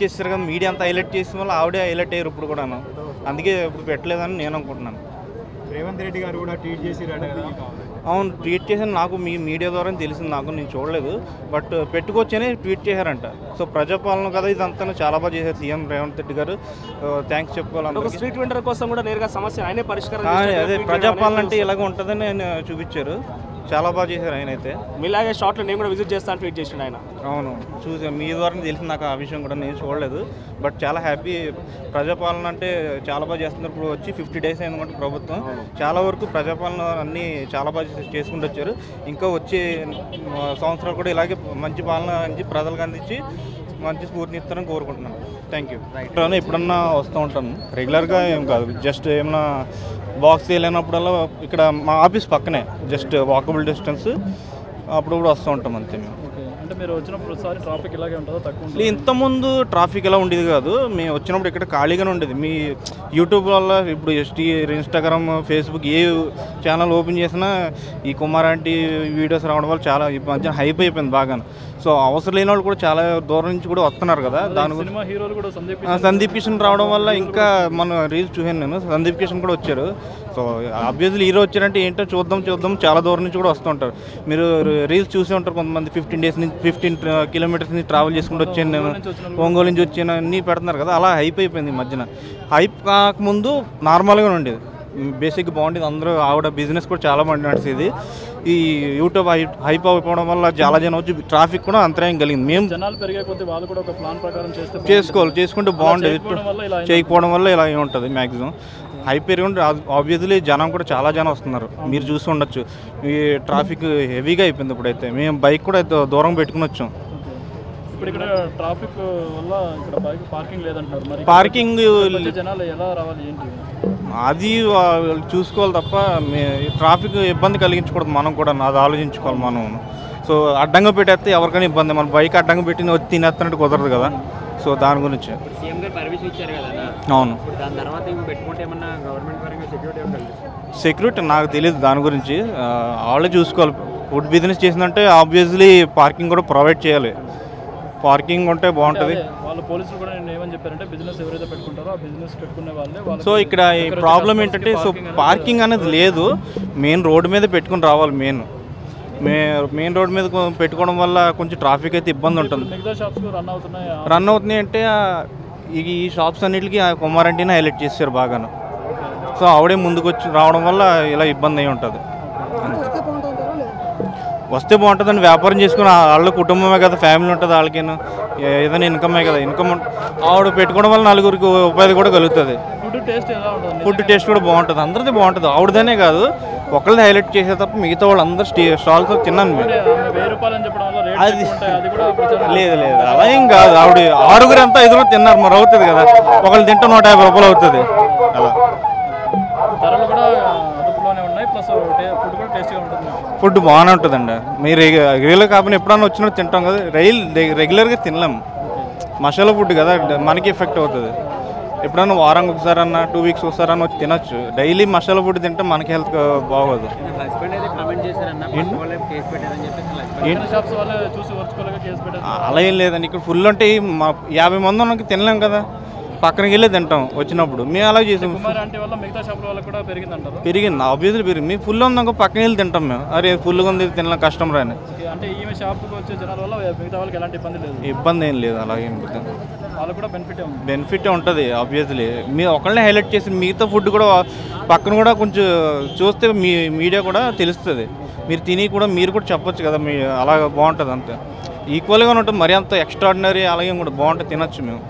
చేస్తారు కదా, మీడియా అంతా హైలైట్ చేసిన వల్ల ఆవిడే హైలైట్ అయ్యారు ఇప్పుడు కూడాను. అందుకే ఇప్పుడు పెట్టలేదని నేను అనుకుంటున్నాను. రేవంత్ రెడ్డి గారు కూడా ట్వీట్ చేసి అవును, ట్వీట్ చేసిన నాకు మీ మీడియా ద్వారా తెలిసింది, నాకు నేను చూడలేదు. బట్ పెట్టుకొచ్చని ట్వీట్ చేశారంట. సో ప్రజాపాలన కదా ఇదంతా చాలా బాగా చేశారు సీఎం రేవంత్ రెడ్డి గారు. థ్యాంక్స్ చెప్పుకోవాలి. స్ట్రీట్ వెండర్ కోసం కూడా నేరుగా సమస్య ఆయనే పరిష్కారం అదే ప్రజాపాలన అంటే ఇలాగ ఉంటుందని ఆయన చూపించారు. చాలా బాగా చేశారు ఆయన అయితే. మీలాగే షార్ట్లో నేను కూడా విజిట్ చేస్తాను ట్వీట్ చేసిండు ఆయన. అవును, చూసాను, మీ ద్వారా తెలిసింది నాకు ఆ విషయం కూడా. నేను చూడలేదు, బట్ చాలా హ్యాపీ. ప్రజాపాలన అంటే చాలా బాగా చేస్తున్నారు. ఇప్పుడు వచ్చి 50 days అయిందన్నమాట ప్రభుత్వం. చాలా వరకు ప్రజాపాలన అన్నీ చాలా బాగా చేసుకుంటూ వచ్చారు. ఇంకా వచ్చే సంవత్సరాలు కూడా ఇలాగే మంచి పాలన అందించి ప్రజలకు అందించి మంచి స్ఫూర్తినిస్తారని కోరుకుంటున్నాను. Thank you. ఎప్పుడన్నా వస్తూ ఉంటాను, రెగ్యులర్గా ఏం కాదు. జస్ట్ ఏమన్నా బాక్స్ వెళ్ళినప్పుడల్లా ఇక్కడ మా ఆఫీస్ పక్కనే, జస్ట్ వాకబుల్ డిస్టెన్స్. అప్పుడు వస్తూ ఉంటాం అంతే మేము. అంటే మీరు వచ్చినప్పుడు ట్రాఫిక్ ఇలాగే ఉంటుందో తక్కువ? ఇంతకుముందు ట్రాఫిక్ ఎలా ఉండేది కాదు. మేము వచ్చినప్పుడు ఇక్కడ ఖాళీగానే ఉండేది. మీ యూట్యూబ్ వల్ల ఇప్పుడు ఇన్స్టాగ్రామ్, ఫేస్బుక్ ఏ ఛానల్ ఓపెన్ చేసినా ఈ కుమార్ ఆంటీ వీడియోస్ రావడం వల్ల చాలా ఈ మధ్య హైప్ అయిపోయింది బాగా. సో అవసరం లేని వాళ్ళు కూడా చాలా దూరం నుంచి కూడా వస్తున్నారు కదా. దాని సినిమా హీరోలు కూడా సందీప్ కిషన్ రావడం వల్ల ఇంకా మన రీల్స్ చూసాను నేను, సందీప్ కిషన్ కూడా వచ్చారు. సో ఆబ్వియస్లీ హీరో వచ్చారంటే ఏంటో చూద్దాం చాలా దూరం నుంచి కూడా వస్తుంటారు. మీరు రీల్స్ చూసే ఉంటారు కొంతమంది. 15 kilometers నుంచి ట్రావెల్ చేసుకుంటూ వచ్చాను నేను, ఒంగోలు నుంచి వచ్చాను, అన్నీ పెడుతున్నారు కదా. అలా హైప్ అయిపోయింది ఈ మధ్యన. హైప్ కాకముందు నార్మల్గా ఉండేది, బేసిక్గా బాగుండేది. అందరూ ఆవిడ బిజినెస్ కూడా చాలా బాగా నడిచేది. ఈ యూట్యూబ్ హైప్ అయిపోవడం వల్ల చాలా జనం వచ్చి ట్రాఫిక్ కూడా అంతరాయం కలిగింది. మేము జనాలు పెరిగే కొద్దీ వాళ్ళు కూడా ఒక ప్లాన్ ప్రకారం చేసుకుంటే బాగుండేది. చేయకపోవడం వల్ల ఇలా ఉంటుంది మ్యాక్సిమం. హైప్ పెరిగి ఉంటే ఆబ్వియస్లీ జనం కూడా చాలా జనం వస్తున్నారు. మీరు చూసి ఉండొచ్చు, ఈ ట్రాఫిక్ హెవీగా అయిపోయింది. ఇప్పుడైతే మేము బైక్ కూడా దూరం పెట్టుకుని వచ్చాం. ఇప్పుడు ఇక్కడ ట్రాఫిక్ వల్ల ఇక్కడ బైక్ పార్కింగ్ లేదంటున్నారు. మరి పార్కింగ్ జనాలు ఎలా రావాలి ఏంటి అది చూసుకోవాలి తప్ప ట్రాఫిక్ ఇబ్బంది కలిగించకూడదు. మనం కూడా అది ఆలోచించుకోవాలి మనం. సో అడ్డంగా పెట్టేస్తే ఎవరికైనా ఇబ్బంది. మన బైక్ అడ్డంగా పెట్టి వచ్చి తినేస్తున్నట్టు కుదరదు కదా. సో దాని గురించి సీఎం గారు పర్మిషన్ ఇచ్చారు కదా. అవును, దాని తర్వాత పెట్టుకుంటే ఏమన్నా గవర్నమెంట్ పరంగా సెక్యూరిటీ నాకు తెలియదు దాని గురించి. వాళ్ళే చూసుకోవాలి. ఫుడ్ బిజినెస్ చేసిందంటే ఆబ్వియస్లీ పార్కింగ్ కూడా ప్రొవైడ్ చేయాలి. పార్కింగ్ ఉంటే బాగుంటుంది. వాళ్ళు పోలీసులు కూడా ఏమని చెప్పారంటే బిజినెస్ ఎవరైతే పెట్టుకుంటారో ఆ బిజినెస్ పెట్టుకునే వాళ్ళే. సో ఇక్కడ ఈ ప్రాబ్లం ఏంటంటే, సో పార్కింగ్ అనేది లేదు, మెయిన్ రోడ్డు మీద పెట్టుకుని రావాలి. మెయిన్ రోడ్ మీద పెట్టుకోవడం వల్ల కొంచెం ట్రాఫిక్ అయితే ఇబ్బంది ఉంటుంది. మిగతా షాప్స్ రన్ అవుతున్నాయి అంటే ఈ షాప్స్ అన్నిటికీ కుమార్ ఆంటీనే హైలైట్ చేశారు బాగాను. సో ఆవిడే ముందుకు వచ్చి రావడం వల్ల ఇలా ఇబ్బంది అయి ఉంటుంది. వస్తే బాగుంటుందండి. వ్యాపారం చేసుకుని వాళ్ళ కుటుంబమే కదా, ఫ్యామిలీ ఉంటుంది వాళ్ళకేను, ఏదైనా ఇన్కమే కదా. ఇన్కమ్ ఆవిడ పెట్టుకోవడం వల్ల నలుగురికి ఉపాధి కూడా కలుగుతుంది. ఫుడ్ టేస్ట్ కూడా బాగుంటుంది, అందరిది బాగుంటుంది. ఆవిడదనే కాదు, ఒకరిది హైలైట్ చేసే తప్ప మిగతా వాళ్ళు అందరూ స్టాల్స్ తిన్నాను మేము. అది లేదు అలా ఏం కాదు. ఆవిడ 6 అంతా 5 తిన్నారు, మరి అవుతుంది కదా. ఒకళ్ళు తింటే 150 రూపాయలు అవుతుంది. అలా ఫుడ్ బాగానే ఉంటుందండి. మీరు రెగ్యులర్ కాకపోయినా ఎప్పుడన్నా వచ్చినట్టు తింటాం కదా. రెగ్యులర్గా తినలేం, మసాలా ఫుడ్ కదా, మనకి ఎఫెక్ట్ అవుతుంది. ఎప్పుడన్నా వారానికి ఒకసారి అన్న 2 weeks ఒకసారి అన్న వచ్చి తినొచ్చు. డైలీ మసాలా ఫుడ్ తింటే మనకి హెల్త్ బాగోదు. అలా ఏం లేదండి. ఇక్కడ ఫుల్ అంటే 50 మంది ఉన్నకి తినలేం కదా, పక్కనకి వెళ్ళి తింటాం వచ్చినప్పుడు. మేము అలా చేసాం. పెరిగింది ఆబ్వియస్లీ పెరిగింది. మేము ఫుల్ ఉందాక పక్కన వెళ్ళి తింటాం మేము. అరే ఫుల్గా ఉంది తినలేం, కస్టమర్ అని. ఇబ్బంది ఏం లేదు, అలాగేం బెనిఫిట్ ఉంటుంది ఆబ్వియస్లీ. మీరు ఒకళ్ళనే హైలైట్ చేసి మిగతా ఫుడ్ కూడా పక్కన కూడా కొంచెం చూస్తే మీడియా కూడా తెలుస్తుంది. మీరు తిని కూడా మీరు కూడా చెప్పొచ్చు కదా, మీ అలా బాగుంటుంది. అంతే ఈక్వల్గా ఉంటుంది. మరి అంత ఎక్స్ట్రాడినరీ అలాగే కూడా బాగుంటుంది, తినొచ్చు మేము.